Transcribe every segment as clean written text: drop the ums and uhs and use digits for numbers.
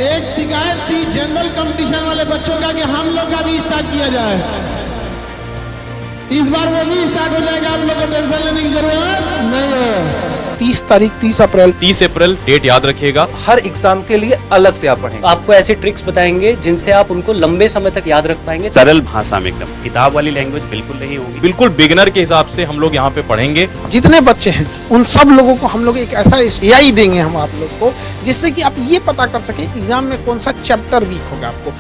एक शिकायत थी जनरल कंपटीशन वाले बच्चों का कि हम लोग का भी स्टार्ट किया जाए। इस बार वो भी स्टार्ट हो जाएगा, आप लोग को टेंशन लेने की जरूरत नहीं है। 30 अप्रैल डेट याद रखिएगा। हर एग्जाम के लिए अलग से आप पढ़ेंगे। आपको ऐसे ट्रिक्स बताएंगे जिनसे आप उनको लंबे समय तक याद रख पाएंगे। सरल भाषा में, एकदम किताब वाली लैंग्वेज बिल्कुल नहीं होगी। बिल्कुल बिगिनर के हिसाब से हम लोग यहाँ पे पढ़ेंगे। जितने बच्चे हैं उन सब लोगों को हम लोग एक ऐसा एआई देंगे हम आप लोग को, जिससे कि आप ये पता कर सके एग्जाम में कौन सा चैप्टर वीक होगा आपको।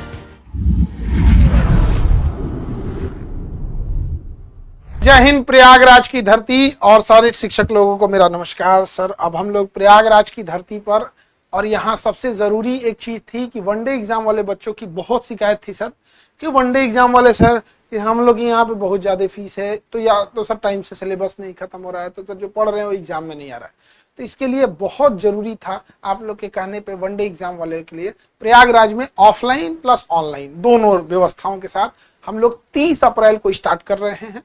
जय हिंद। प्रयागराज की धरती और सारे शिक्षक लोगों को मेरा नमस्कार। सर, अब हम लोग प्रयागराज की धरती पर, और यहाँ सबसे जरूरी एक चीज थी कि वनडे एग्जाम वाले बच्चों की बहुत शिकायत थी सर, कि वनडे एग्जाम वाले सर कि हम लोग यहाँ पे बहुत ज्यादा फीस है, तो या तो सर टाइम से सिलेबस नहीं खत्म हो रहा है, तो सर जो पढ़ रहे हैं वो एग्जाम में नहीं आ रहा है। तो इसके लिए बहुत जरूरी था आप लोग के कहने पे वनडे एग्जाम वाले के लिए प्रयागराज में ऑफलाइन प्लस ऑनलाइन दोनों व्यवस्थाओं के साथ हम लोग 30 अप्रैल को स्टार्ट कर रहे हैं।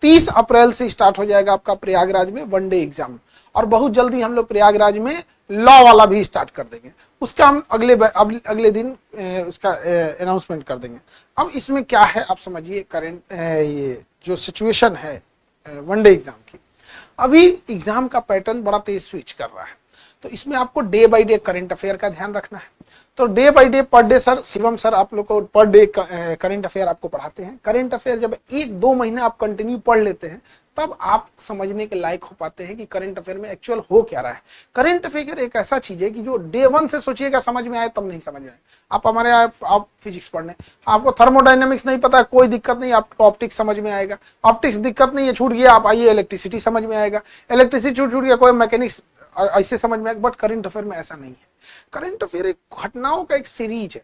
30 अप्रैल से स्टार्ट हो जाएगा आपका प्रयागराज में वनडे एग्जाम, और बहुत जल्दी हम लोग प्रयागराज में लॉ वाला भी स्टार्ट कर देंगे। उसका हम अगले दिन उसका अनाउंसमेंट कर देंगे। अब इसमें क्या है आप समझिए, करंट ये जो सिचुएशन है वनडे एग्जाम की, अभी एग्जाम का पैटर्न बड़ा तेज स्विच कर रहा है, तो इसमें आपको day by day current affair का ध्यान रखना है। तो day by day per day sir Shivam sir आप लोग को पर डे करंट अफेयर आपको पढ़ाते हैं। करंट अफेयर जब 1-2 महीने आप कंटिन्यू पढ़ लेते हैं तब आप समझने के लायक हो पाते हैं कि करंट अफेयर में एक्चुअल हो क्या रहा है। करंट अफेयर एक ऐसा चीज है कि जो डे 1 से सोचिएगा समझ में आए तब नहीं समझ में आए। आप हमारे आप फिजिक्स पढ़ने, आपको थर्मोडायनेमिक्स नहीं पता है, कोई दिक्कत नहीं, आपको ऑप्टिक्स समझ में आएगा। ऑप्टिक्स दिक्कत नहीं है, छूट गया, आप आइए इलेक्ट्रिसिटी समझ में आएगा। इलेक्ट्रिसिटी छूट गया, कोई मैकेनिक्स ऐसे समझ में आएगा। बट करंट अफेयर में ऐसा नहीं है। करंट अफेयर एक घटनाओं का एक सीरीज है।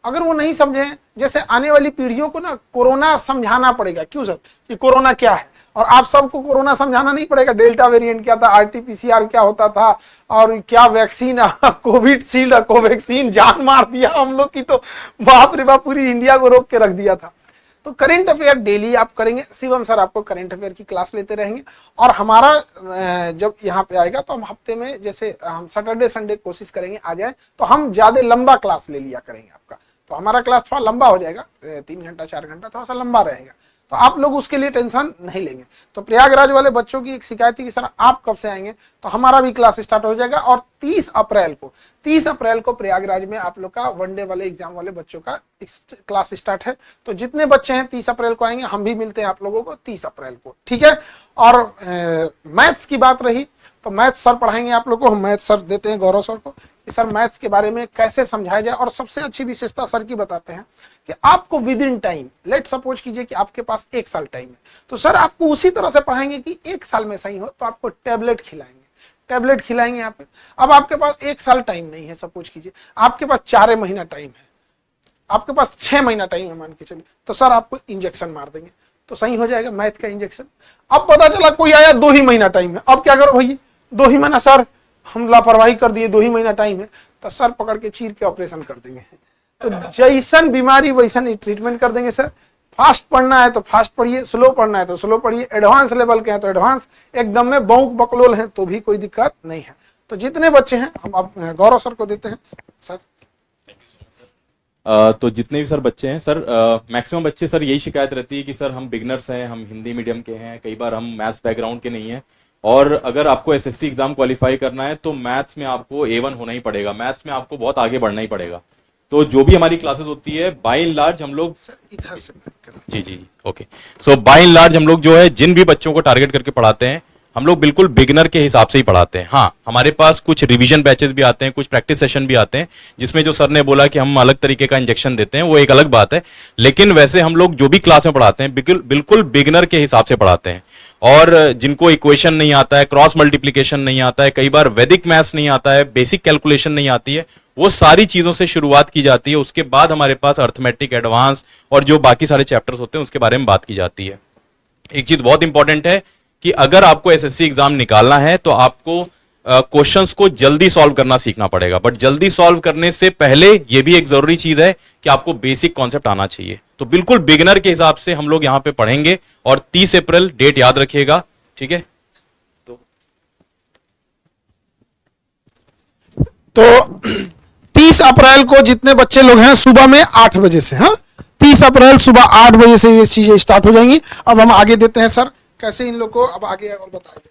अगर वो नहीं समझे, जैसे आने वाली पीढ़ियों को ना कोरोना समझाना पड़ेगा। क्यों सर? कि कोरोना क्या है, और आप सबको कोरोना समझाना नहीं पड़ेगा। डेल्टा वेरिएंट क्या था, आरटीपीसीआर क्या होता था, और क्या वैक्सीन, कोविड शील्ड, कोवैक्सीन जान मार दिया हम लोग की, तो बाप रे बाप पूरी इंडिया को रोक के रख दिया था। तो करंट अफेयर डेली आप करेंगे। शिवम सर आपको करंट अफेयर की क्लास लेते रहेंगे, और हमारा जब यहाँ पे आएगा तो हम हफ्ते में, जैसे हम सैटरडे संडे कोशिश करेंगे आ जाए, तो हम ज्यादा लंबा क्लास ले लिया करेंगे आपका। तो हमारा क्लास थोड़ा लंबा हो जाएगा, 3 घंटा 4 घंटा थोड़ा सा लंबा रहेगा, तो आप लोग उसके लिए टेंशन नहीं लेंगे। तो प्रयागराज वाले बच्चों की एक शिकायत थी कि सर आप कब से आएंगे, तो हमारा भी क्लास स्टार्ट हो जाएगा। और 30 अप्रैल को प्रयागराज में आप लोग का वनडे वाले एग्जाम वाले बच्चों का क्लास स्टार्ट है। तो जितने बच्चे हैं 30 अप्रैल को आएंगे, हम भी मिलते हैं आप लोगों को 30 अप्रैल को, ठीक है। और मैथ्स की बात रही तो मैथ्स सर पढ़ाएंगे आप लोग को। हम मैथ्स सर देते हैं गौरव सर को कि सर मैथ्स के बारे में कैसे समझाया जाए, और सबसे अच्छी विशेषता सर की बताते हैं कि आपको with in time, let suppose कीजिए कि आपके पास 1 साल टाइम है, तो सर आपको उसी तरह से पढ़ाएंगे कि 1 साल में सही हो तो आपको टैबलेट खिलाएंगे यहाँ पे। अब आपके पास 1 साल टाइम नहीं है, सपोज कीजिए आपके पास 4 महीना टाइम है, आपके पास 6 महीना टाइम है मान के चलिए, तो सर आपको इंजेक्शन मार देंगे तो सही हो जाएगा मैथ का इंजेक्शन। अब पता चला कोई आया 2 ही महीना टाइम है, अब क्या करो भैया, 2 ही महीना सर हम लापरवाही कर दिए, 2 ही महीना टाइम है, तो सर पकड़ के चीर के ऑपरेशन कर देंगे। तो जैसन बीमारी वैसन ट्रीटमेंट कर देंगे सर। फास्ट पढ़ना है तो फास्ट पढ़िए, स्लो पढ़ना है तो स्लो पढ़िए, एडवांस लेवल के हैं तो एडवांस, एकदम में बौक बकलोल हैं तो भी कोई दिक्कत नहीं है। तो जितने बच्चे हैं हम अब गौरव सर को देते हैं सर। तो जितने भी सर बच्चे हैं सर, मैक्सिमम बच्चे सर यही शिकायत रहती है कि सर हम बिगनर्स हैं, हम हिंदी मीडियम के हैं, कई बार हम मैथ्स बैकग्राउंड के नहीं हैं, और अगर आपको एसएससी एग्जाम क्वालिफाई करना है तो मैथ्स में आपको A1 होना ही पड़ेगा, मैथ्स में आपको बहुत आगे बढ़ना ही पड़ेगा। तो जो भी हमारी क्लासेस होती है बाय एंड लार्ज हम लोग इधर से ji okay, so by and large हम लोग जो है जिन भी बच्चों को टारगेट करके पढ़ाते हैं हम लोग बिल्कुल बिगिनर के हिसाब से ही पढ़ाते हैं। हाँ, हमारे पास कुछ रिवीजन बैचेस भी आते हैं, कुछ प्रैक्टिस सेशन भी आते हैं, जिसमें जो सर ने बोला कि हम अलग तरीके का इंजेक्शन देते हैं, वो एक अलग बात है। लेकिन वैसे हम लोग जो भी क्लास में पढ़ाते हैं बिल्कुल बिगिनर के हिसाब से पढ़ाते हैं। और जिनको इक्वेशन नहीं आता है, क्रॉस मल्टीप्लीकेशन नहीं आता है, कई बार वैदिक मैथ्स नहीं आता है, बेसिक कैलकुलेशन नहीं आती है, वो सारी चीजों से शुरुआत की जाती है। उसके बाद हमारे पास अर्थमेटिक, एडवांस और जो बाकी सारे चैप्टर्स होते हैं उसके बारे में बात की जाती है। एक चीज बहुत इंपॉर्टेंट है कि अगर आपको एसएससी एग्जाम निकालना है तो आपको क्वेश्चंस को जल्दी सॉल्व करना सीखना पड़ेगा। बट जल्दी सॉल्व करने से पहले यह भी एक जरूरी चीज है कि आपको बेसिक कॉन्सेप्ट आना चाहिए। तो बिल्कुल बिगिनर के हिसाब से हम लोग यहां पे पढ़ेंगे, और 30 अप्रैल डेट याद रखिएगा, ठीक है। तो 30 अप्रैल को जितने बच्चे लोग हैं सुबह में 8 बजे से, हाँ 30 अप्रैल सुबह 8 बजे से ये चीजें स्टार्ट हो जाएंगी। अब हम आगे देते हैं सर, कैसे इन लोग को अब आगे और बताइए।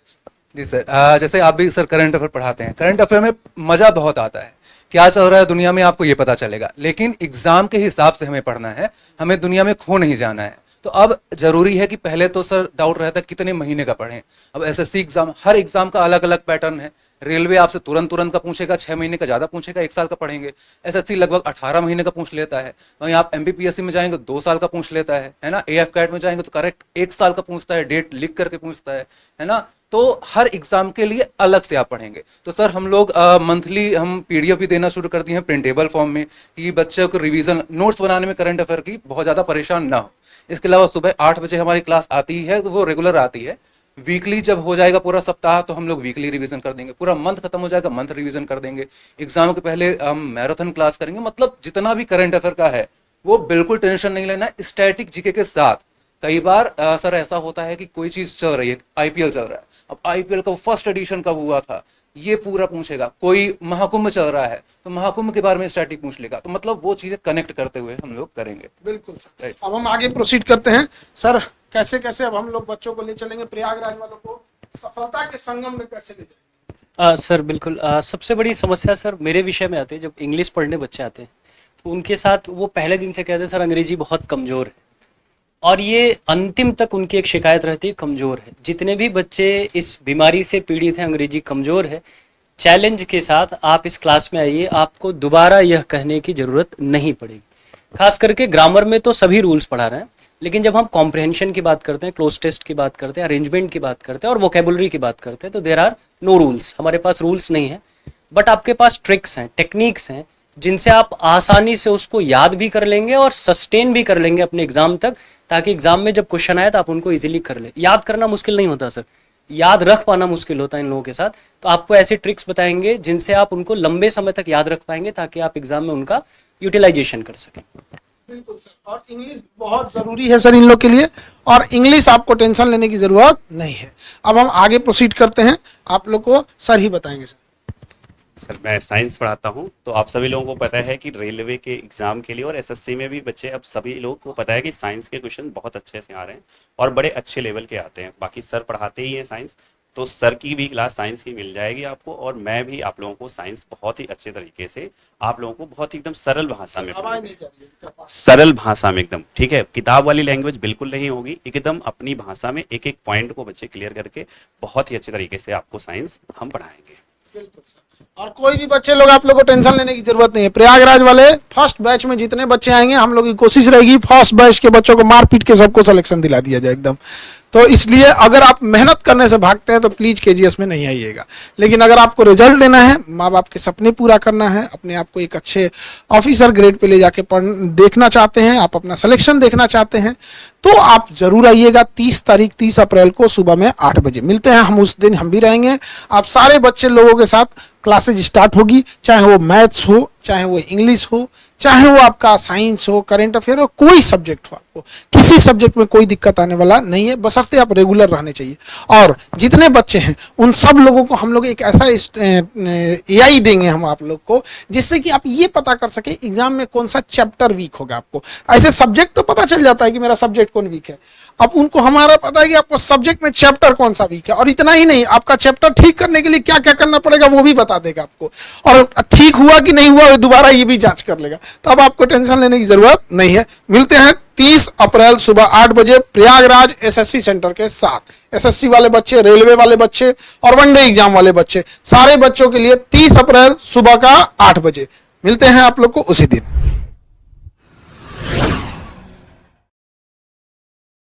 जी सर, जैसे आप भी सर करंट अफेयर पढ़ाते हैं, करंट अफेयर में मजा बहुत आता है, क्या चल रहा है दुनिया में आपको ये पता चलेगा, लेकिन एग्जाम के हिसाब से हमें पढ़ना है, हमें दुनिया में खो नहीं जाना है। तो अब जरूरी है कि पहले तो सर डाउट रहता है कितने महीने का पढ़ें। अब एसएससी एग्जाम, हर एग्जाम का अलग अलग पैटर्न है। रेलवे आपसे तुरंत का पूछेगा, 6 महीने का ज्यादा पूछेगा, 1 साल का पढ़ेंगे। एसएससी लगभग 18 महीने का पूछ लेता है। वहीं आप एमपीपीएससी में जाएंगे 2 साल का पूछ लेता है ना। एएफ कैट में जाएंगे तो करेक्ट 1 साल का पूछता है, डेट लिख करके पूछता है ना। तो हर एग्जाम के लिए अलग से आप पढ़ेंगे। तो सर हम लोग मंथली हम पीडीएफ भी देना शुरू कर दिए हैं प्रिंटेबल फॉर्म में, कि बच्चों को रिवीजन नोट्स बनाने में करंट अफेयर की बहुत ज्यादा परेशान ना हो। इसके अलावा सुबह 8 बजे हमारी क्लास आती है, तो वो रेगुलर आती है। वीकली जब हो जाएगा पूरा सप्ताह तो हम लोग वीकली रिवीजन कर देंगे। पूरा मंथ खत्म हो जाएगा, मंथ रिवीजन कर देंगे। एग्जाम के पहले हम मैराथन क्लास करेंगे। मतलब जितना भी करंट अफेयर का है वो बिल्कुल टेंशन नहीं लेना, स्टैटिक जीके के साथ। कई बार सर ऐसा होता है कि कोई चीज चल रही है, आईपीएल चल रहा है, अब आईपीएल का फर्स्ट एडिशन कब हुआ था ये पूरा पूछेगा। कोई महाकुंभ चल रहा है तो महाकुंभ के बारे में स्टैटिक पूछ लेगा। तो मतलब वो चीजें कनेक्ट करते हुए हम लोग करेंगे। बिल्कुल सर। अब हम आगे प्रोसीड करते हैं सर, कैसे कैसे अब हम लोग बच्चों को ले चलेंगे, प्रयागराज वालों को सफलता के संगम में कैसे ले जाएंगे। सर बिल्कुल, सबसे बड़ी समस्या सर मेरे विषय में आती है। जब इंग्लिश पढ़ने बच्चे आते हैं तो उनके साथ वो पहले दिन से कहते हैं सर अंग्रेजी बहुत कमज़ोर है, और ये अंतिम तक उनकी एक शिकायत रहती है कमज़ोर है। जितने भी बच्चे इस बीमारी से पीड़ित हैं, अंग्रेजी कमज़ोर है, चैलेंज के साथ आप इस क्लास में आइए, आपको दोबारा यह कहने की ज़रूरत नहीं पड़ेगी। खास करके ग्रामर में तो सभी रूल्स पढ़ा रहे हैं, लेकिन जब हम कॉम्प्रिहेंशन की बात करते हैं, क्लोज टेस्ट की बात करते हैं, अरेंजमेंट की बात करते हैं और वोकेबुलरी की बात करते हैं, तो देयर आर नो रूल्स। हमारे पास रूल्स नहीं है, बट आपके पास ट्रिक्स हैं, टेक्निक्स हैं, जिनसे आप आसानी से उसको याद भी कर लेंगे और सस्टेन भी कर लेंगे अपने एग्जाम तक, ताकि एग्जाम में जब क्वेश्चन आए तो आप उनको इजीली कर ले। याद करना मुश्किल नहीं होता सर, याद रख पाना मुश्किल होता है इन लोगों के साथ। तो आपको ऐसे ट्रिक्स बताएंगे जिनसे आप उनको लंबे समय तक याद रख पाएंगे, ताकि आप एग्जाम में उनका यूटिलाइजेशन कर सकें। बिल्कुल सर, और इंग्लिश बहुत जरूरी है सर इन लोग के लिए, और इंग्लिश आपको टेंशन लेने की जरूरत नहीं है। अब हम आगे प्रोसीड करते हैं, आप लोग को सर ही बताएंगे। सर मैं साइंस पढ़ाता हूँ, तो आप सभी लोगों को पता है कि रेलवे के एग्जाम के लिए और एसएससी में भी बच्चे, अब सभी लोगों को पता है कि साइंस के क्वेश्चन बहुत अच्छे से आ रहे हैं और बड़े अच्छे लेवल के आते हैं। बाकी सर पढ़ाते ही हैं साइंस, तो सर की भी क्लास साइंस की मिल जाएगी आपको, और मैं भी आप लोगों को साइंस बहुत ही अच्छे तरीके से आप लोगों को बहुत ही एकदम सरल भाषा में, सरल भाषा में एकदम, ठीक है, किताब वाली लैंग्वेज बिल्कुल नहीं होगी, एकदम अपनी भाषा में एक एक पॉइंट को बच्चे क्लियर करके बहुत ही अच्छे तरीके से आपको साइंस हम पढ़ाएंगे। बिल्कुल सर, और कोई भी बच्चे लोग आप लोग को टेंशन लेने की जरूरत नहीं है। प्रयागराज वाले फर्स्ट बैच में जितने बच्चे आएंगे, हम लोग की कोशिश रहेगी फर्स्ट बैच के बच्चों को मार पीट के सबको सिलेक्शन दिला दिया जाए एकदम। तो इसलिए अगर आप मेहनत करने से भागते हैं तो प्लीज केजीएस में नहीं आइएगा, लेकिन अगर आपको रिजल्ट लेना है, माँ बाप के सपने पूरा करना है, अपने आप को एक अच्छे ऑफिसर ग्रेड पे ले जाके देखना चाहते हैं, आप अपना सिलेक्शन देखना चाहते हैं, तो आप जरूर आइएगा 30 अप्रैल को सुबह में 8 बजे मिलते हैं। हम उस दिन हम भी रहेंगे, आप सारे बच्चे लोगों के साथ क्लासेज स्टार्ट होगी, चाहे वो मैथ्स हो, चाहे वो इंग्लिश हो, चाहे वो आपका साइंस हो, करंट अफेयर हो, कोई सब्जेक्ट हो, आपको किसी सब्जेक्ट में कोई दिक्कत आने वाला नहीं है, बशर्ते आप रेगुलर रहने चाहिए। और जितने बच्चे हैं उन सब लोगों को हम लोग एक ऐसा एआई देंगे हम आप लोग को, जिससे कि आप ये पता कर सके एग्जाम में कौन सा चैप्टर वीक होगा। आपको ऐसे सब्जेक्ट तो पता चल जाता है कि मेरा सब्जेक्ट कौन वीक है, अब उनको हमारा पता है कि आपको सब्जेक्ट में चैप्टर कौन सा वीक है, और इतना ही नहीं, आपका चैप्टर ठीक करने के लिए क्या क्या करना पड़ेगा वो भी बता देगा आपको, और ठीक हुआ कि नहीं हुआ दोबारा ये भी जांच कर लेगा। तो अब आपको टेंशन लेने की जरूरत नहीं है। मिलते हैं 30 अप्रैल सुबह 8 बजे प्रयागराज एसएससी सेंटर के साथ। एसएससी वाले बच्चे, रेलवे वाले बच्चे और वनडे एग्जाम वाले बच्चे, सारे बच्चों के लिए 30 अप्रैल सुबह का 8 बजे मिलते हैं आप लोग को उसी दिन।